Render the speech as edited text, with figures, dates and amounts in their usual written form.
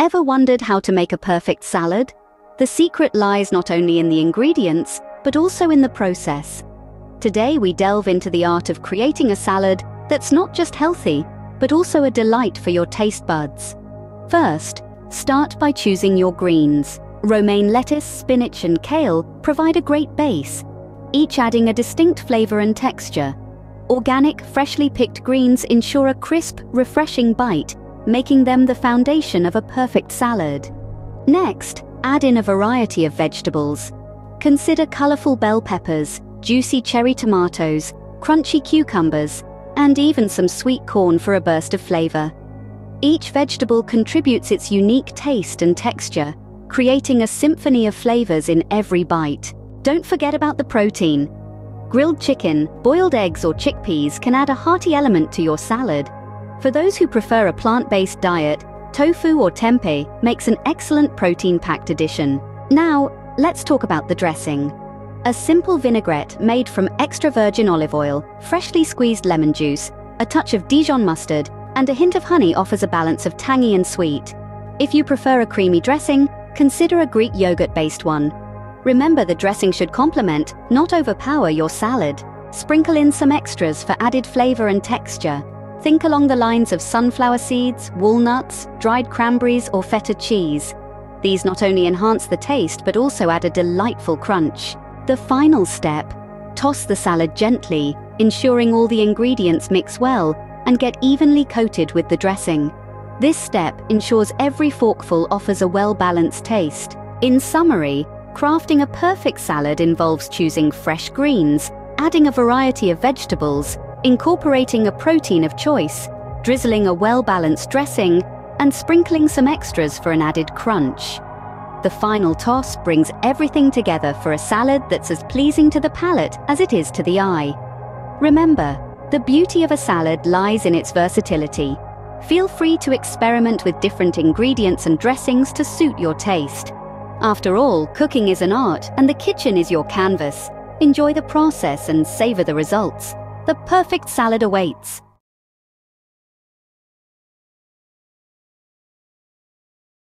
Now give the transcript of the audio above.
Ever wondered how to make a perfect salad? The secret lies not only in the ingredients, but also in the process. Today we delve into the art of creating a salad that's not just healthy, but also a delight for your taste buds. First, start by choosing your greens. Romaine lettuce, spinach, and kale provide a great base, each adding a distinct flavor and texture. Organic, freshly picked greens ensure a crisp, refreshing bite, making them the foundation of a perfect salad. Next, add in a variety of vegetables. Consider colorful bell peppers, juicy cherry tomatoes, crunchy cucumbers, and even some sweet corn for a burst of flavor. Each vegetable contributes its unique taste and texture, creating a symphony of flavors in every bite. Don't forget about the protein. Grilled chicken, boiled eggs, or chickpeas can add a hearty element to your salad. For those who prefer a plant-based diet, tofu or tempeh makes an excellent protein-packed addition. Now, let's talk about the dressing. A simple vinaigrette made from extra virgin olive oil, freshly squeezed lemon juice, a touch of Dijon mustard, and a hint of honey offers a balance of tangy and sweet. If you prefer a creamy dressing, consider a Greek yogurt-based one. Remember, the dressing should complement, not overpower your salad. Sprinkle in some extras for added flavor and texture. Think along the lines of sunflower seeds, walnuts, dried cranberries, or feta cheese. These not only enhance the taste, but also add a delightful crunch. The final step: toss the salad gently, ensuring all the ingredients mix well and get evenly coated with the dressing. This step ensures every forkful offers a well-balanced taste. In summary, crafting a perfect salad involves choosing fresh greens, adding a variety of vegetables, incorporating a protein of choice, drizzling a well-balanced dressing, and sprinkling some extras for an added crunch. The final toss brings everything together for a salad that's as pleasing to the palate as it is to the eye. Remember, the beauty of a salad lies in its versatility. Feel free to experiment with different ingredients and dressings to suit your taste. After all, cooking is an art, and the kitchen is your canvas. Enjoy the process and savor the results. The perfect salad awaits.